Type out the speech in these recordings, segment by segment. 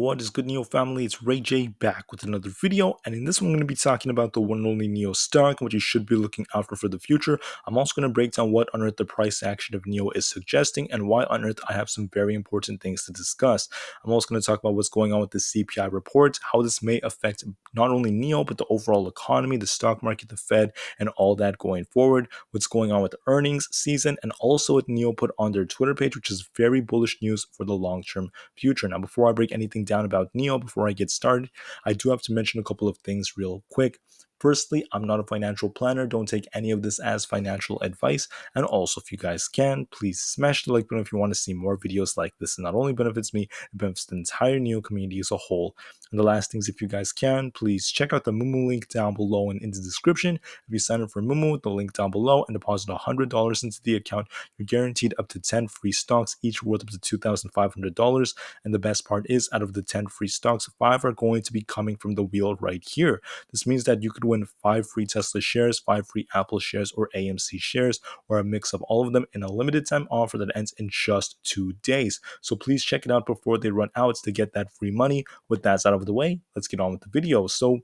What is good, NIO family? It's Rey-Jay back with another video, and in this one I'm going to be talking about the one and only NIO stock and what you should be looking out for the future. I'm also going to break down what on earth the price action of NIO is suggesting and why on earth I have some very important things to discuss. I'm also going to talk about what's going on with the CPI report, how this may affect not only NIO but the overall economy, the stock market, the Fed, and all that going forward, what's going on with the earnings season, and also what NIO put on their Twitter page, which is very bullish news for the long-term future. Now, before I break anything down about NIO, before I get started, I do have to mention a couple of things real quick. Firstly, I'm not a financial planner. Don't take any of this as financial advice. And also, if you guys can, please smash the like button if you want to see more videos like this. It not only benefits me, it benefits the entire NIO community as a whole. And the last things, if you guys can, please check out the Moomoo link down below and in the description. If you sign up for Moomoo, the link down below, and deposit $100 into the account, you're guaranteed up to 10 free stocks, each worth up to $2,500. And the best part is, out of the 10 free stocks, 5 are going to be coming from the wheel right here. This means that you could win 5 free Tesla shares, 5 free Apple shares, or AMC shares, or a mix of all of them in a limited time offer that ends in just 2 days. So please check it out before they run out to get that free money. With that out of the way, let's get on with the video. So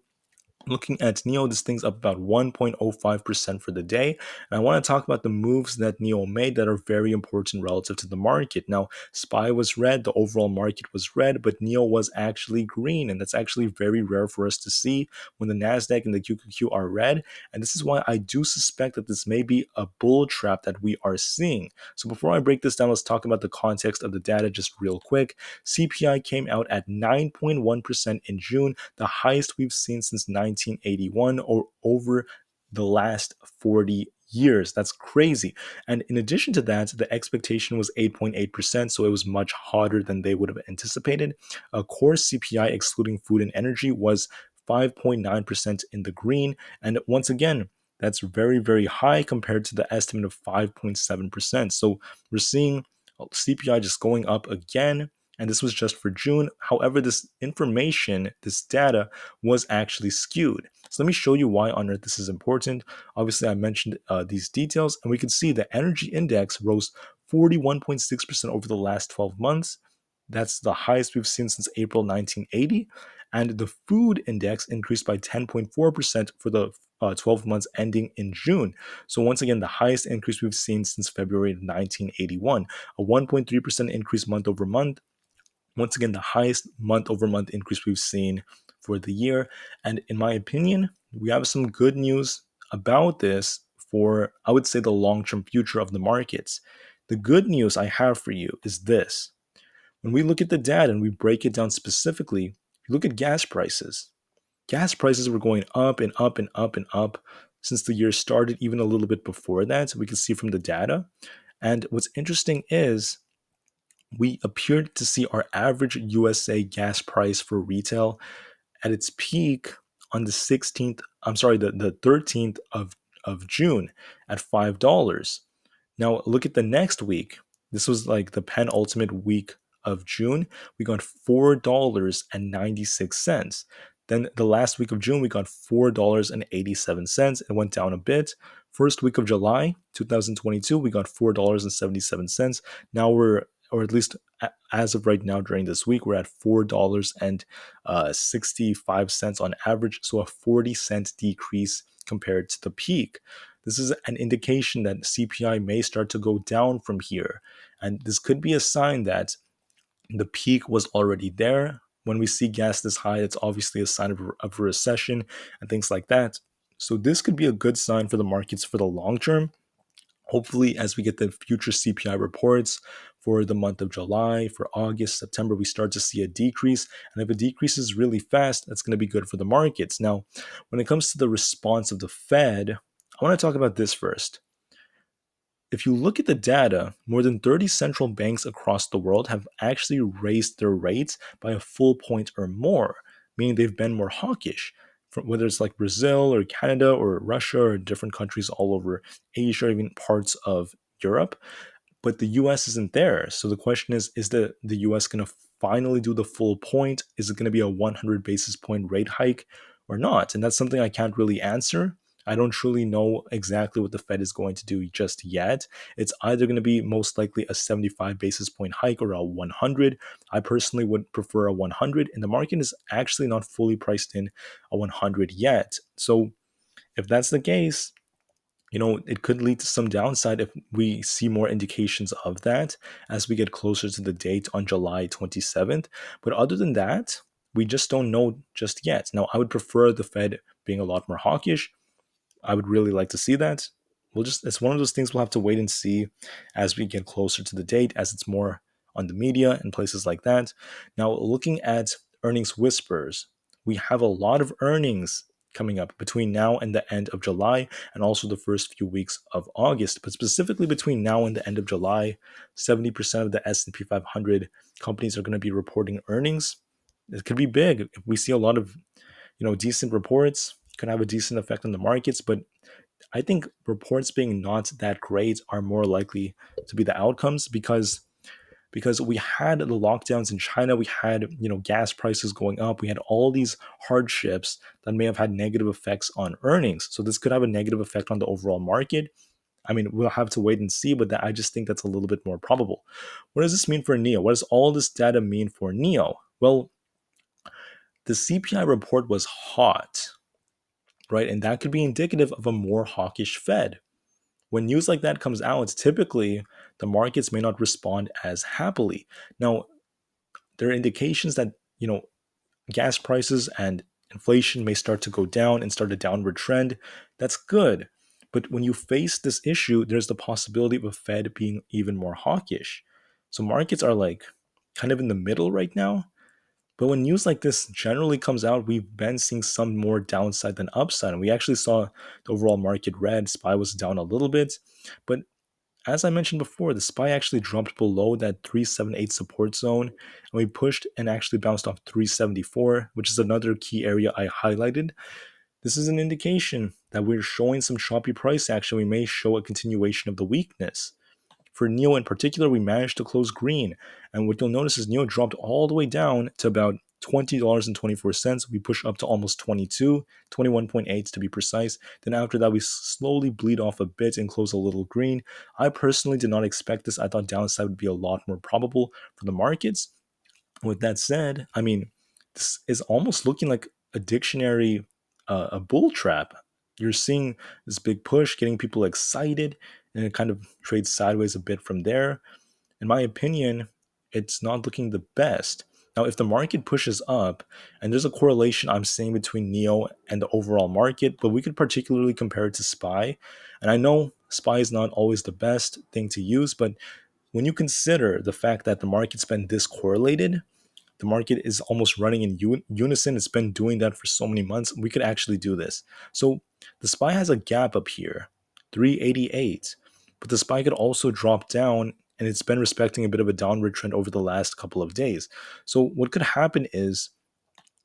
looking at NIO, this thing's up about 1.05% for the day. And I want to talk about the moves that NIO made that are very important relative to the market. Now, SPY was red, the overall market was red, but NIO was actually green. And that's actually very rare for us to see when the NASDAQ and the QQQ are red. And this is why I do suspect that this may be a bull trap that we are seeing. So before I break this down, let's talk about the context of the data just real quick. CPI came out at 9.1% in June, the highest we've seen since 1981 or over the last 40 years. That's crazy. And in addition to that, the expectation was 8.8%, so it was much hotter than they would have anticipated. Core CPI, excluding food and energy, was 5.9% in the green. And once again, that's very, very high compared to the estimate of 5.7%. So we're seeing CPI just going up again. And this was just for June. However, this information, this data, was actually skewed. So let me show you why on earth this is important. Obviously, I mentioned these details, and we can see the energy index rose 41.6% over the last 12 months. That's the highest we've seen since April 1980. And the food index increased by 10.4% for the 12 months ending in June. So once again, the highest increase we've seen since February of 1981, a 1.3% increase month over month. Once again, the highest month-over-month increase we've seen for the year. And in my opinion, we have some good news about this for, I would say, the long-term future of the markets. The good news I have for you is this. When we look at the data and we break it down specifically, you look at gas prices. Gas prices were going up and up and up and up since the year started, even a little bit before that. We can see from the data. And what's interesting is we appeared to see our average USA gas price for retail at its peak on the 13th of June at $5. Now look at the next week. This was like the penultimate week of June. We got $4.96. Then the last week of June, we got $4.87. It went down a bit. First week of July 2022, we got $4.77. Now or at least as of right now during this week, we're at $4.65 on average, so a 40-cent decrease compared to the peak. This is an indication that CPI may start to go down from here, and this could be a sign that the peak was already there. When we see gas this high, it's obviously a sign of a recession and things like that. So this could be a good sign for the markets for the long term. Hopefully, as we get the future CPI reports for the month of July, for August, September, we start to see a decrease. And if it decreases really fast, that's going to be good for the markets. Now, when it comes to the response of the Fed, I want to talk about this first. If you look at the data, more than 30 central banks across the world have actually raised their rates by a full point or more, meaning they've been more hawkish. Whether it's like Brazil or Canada or Russia or different countries all over Asia or even parts of Europe. But the US isn't there. So the question is the US going to finally do the full point? Is it going to be a 100 basis point rate hike or not? And that's something I can't really answer. I don't truly know exactly what the Fed is going to do just yet. It's either going to be most likely a 75 basis point hike or a 100. I personally would prefer a 100, and the market is actually not fully priced in a 100 yet. So if that's the case, it could lead to some downside if we see more indications of that as we get closer to the date on July 27th. But other than that, we just don't know just yet. Now, I would prefer the Fed being a lot more hawkish. I would really like to see that. It's one of those things we'll have to wait and see as we get closer to the date, as it's more on the media and places like that. Now, looking at earnings whispers, we have a lot of earnings coming up between now and the end of July, and also the first few weeks of August. But specifically between now and the end of July, 70% of the S&P 500 companies are going to be reporting earnings. It could be big if we see a lot of decent reports. Could have a decent effect on the markets, but I think reports being not that great are more likely to be the outcomes because we had the lockdowns in China, we had gas prices going up, we had all these hardships that may have had negative effects on earnings. So this could have a negative effect on the overall market. I mean, we'll have to wait and see, but I just think that's a little bit more probable. What does this mean for NIO? What does all this data mean for NIO? Well, the CPI report was hot, right? And that could be indicative of a more hawkish Fed. When news like that comes out, typically the markets may not respond as happily. Now, there are indications that, gas prices and inflation may start to go down and start a downward trend. That's good. But when you face this issue, there's the possibility of a Fed being even more hawkish. So markets are like kind of in the middle right now. But when news like this generally comes out, we've been seeing some more downside than upside. And we actually saw the overall market red. SPY was down a little bit. But as I mentioned before, the SPY actually dropped below that 378 support zone. And we pushed and actually bounced off 374, which is another key area I highlighted. This is an indication that we're showing some choppy price action. We may show a continuation of the weakness. For NIO in particular, we managed to close green. And what you'll notice is NIO dropped all the way down to about $20.24. We push up to almost 22, 21.8 to be precise. Then after that, we slowly bleed off a bit and close a little green. I personally did not expect this. I thought downside would be a lot more probable for the markets. With that said, I mean, this is almost looking like a dictionary, a bull trap. You're seeing this big push, getting people excited, and it kind of trades sideways a bit from there. In my opinion, it's not looking the best. Now, if the market pushes up, and there's a correlation I'm seeing between NIO and the overall market, but we could particularly compare it to SPY. And I know SPY is not always the best thing to use, but when you consider the fact that the market's been this correlated, the market is almost running in unison. It's been doing that for so many months. We could actually do this. So the SPY has a gap up here, 388, but the SPY could also drop down, and it's been respecting a bit of a downward trend over the last couple of days. So what could happen is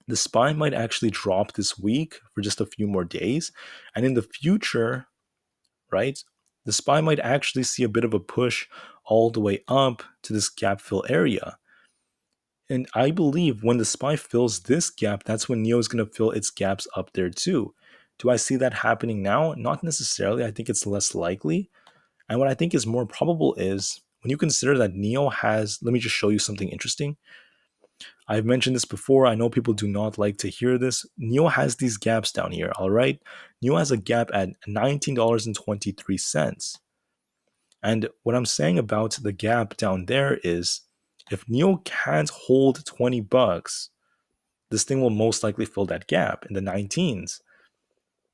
the SPY might actually drop this week for just a few more days, and in the future, right, the SPY might actually see a bit of a push all the way up to this gap fill area. And I believe when the SPY fills this gap, that's when NIO is going to fill its gaps up there too. Do I see that happening now? Not necessarily. I think it's less likely. And what I think is more probable is when you consider that NIO has, let me just show you something interesting. I've mentioned this before. I know people do not like to hear this. NIO has these gaps down here, all right? NIO has a gap at $19.23. And what I'm saying about the gap down there is if NIO can't hold 20 bucks, this thing will most likely fill that gap in the 19s.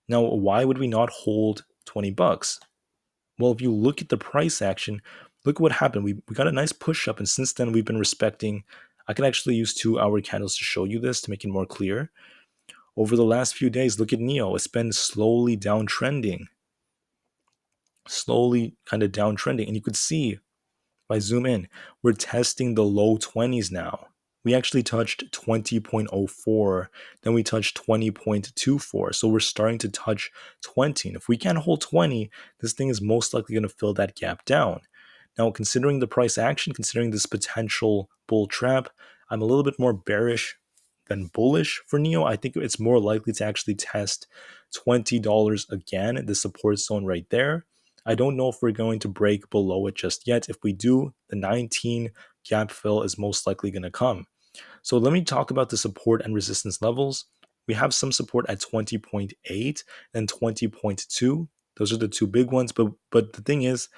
Now, why would we not hold 20 bucks? Well, if you look at the price action, look what happened. We got a nice push up, and since then we've been respecting. I can actually use 2-hour candles to show you this to make it more clear. Over the last few days, look at NIO. It's been slowly downtrending. Slowly kind of downtrending. And you could see, if I zoom in, we're testing the low 20s now. We actually touched 20.04, then we touched 20.24. So we're starting to touch 20. And if we can't hold 20, this thing is most likely going to fill that gap down. Now, considering the price action, considering this potential bull trap, I'm a little bit more bearish than bullish for NIO. I think it's more likely to actually test $20 again, the support zone right there. I don't know if we're going to break below it just yet. If we do, the 19 gap fill is most likely going to come. So let me talk about the support and resistance levels. We have some support at 20.8 and 20.2. Those are the two big ones. But the thing is,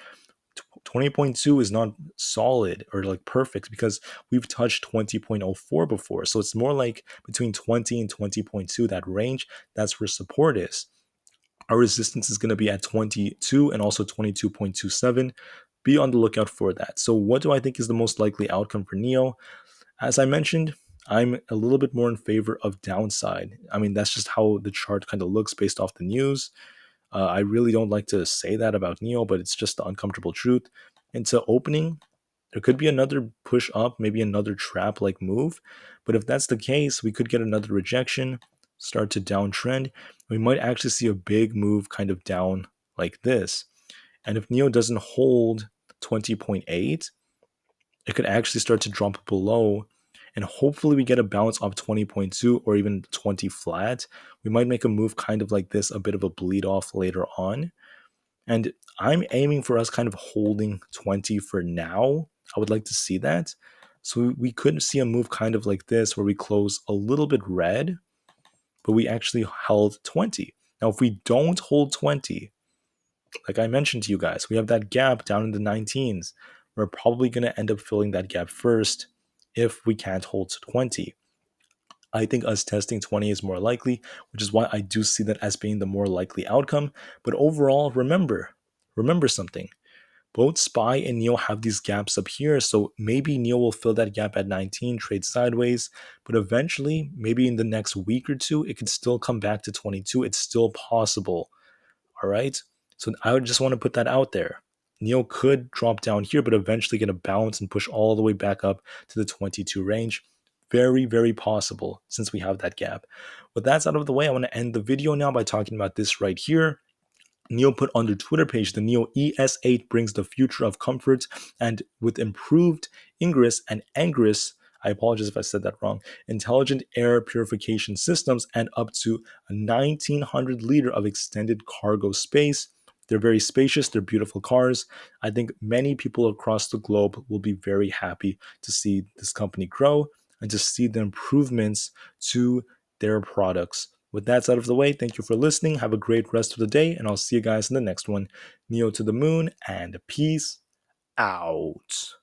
20.2 is not solid or like perfect because we've touched 20.04 before. So it's more like between 20 and 20.2, that range, that's where support is. Our resistance is going to be at 22 and also 22.27. Be on the lookout for that. So what do I think is the most likely outcome for NIO? As I mentioned, I'm a little bit more in favor of downside. I mean, that's just how the chart kind of looks based off the news. I really don't like to say that about NIO, but it's just the uncomfortable truth. Into opening, there could be another push up, maybe another trap like move. But if that's the case, we could get another rejection, start to downtrend. We might actually see a big move kind of down like this. And if NIO doesn't hold 20.8, it could actually start to drop below. And hopefully we get a bounce off 20.2 or even 20 flat. We might make a move kind of like this, a bit of a bleed off later on. And I'm aiming for us kind of holding 20 for now. I would like to see that. So we could see a move kind of like this where we close a little bit red, but we actually held 20. Now, if we don't hold 20, like I mentioned to you guys, we have that gap down in the 19s. We're probably going to end up filling that gap first if we can't hold 20. I think us testing 20 is more likely, which is why I do see that as being the more likely outcome. But overall, remember something. Both SPY and NIO have these gaps up here, so maybe NIO will fill that gap at 19, trade sideways, but eventually, maybe in the next week or two, it could still come back to 22. It's still possible. All right. So I would just want to put that out there. NIO could drop down here, but eventually get a bounce and push all the way back up to the 22 range. Very, very possible since we have that gap. With that out of the way, I want to end the video now by talking about this right here. NIO put on their Twitter page, the NIO ES8 brings the future of comfort, and with improved ingress and egress, I apologize if I said that wrong, intelligent air purification systems, and up to a 1900 liter of extended cargo space. They're very spacious, they're beautiful cars. I think many people across the globe will be very happy to see this company grow and to see the improvements to their products. With that out of the way, thank you for listening. Have a great rest of the day, and I'll see you guys in the next one. NIO to the moon, and peace out.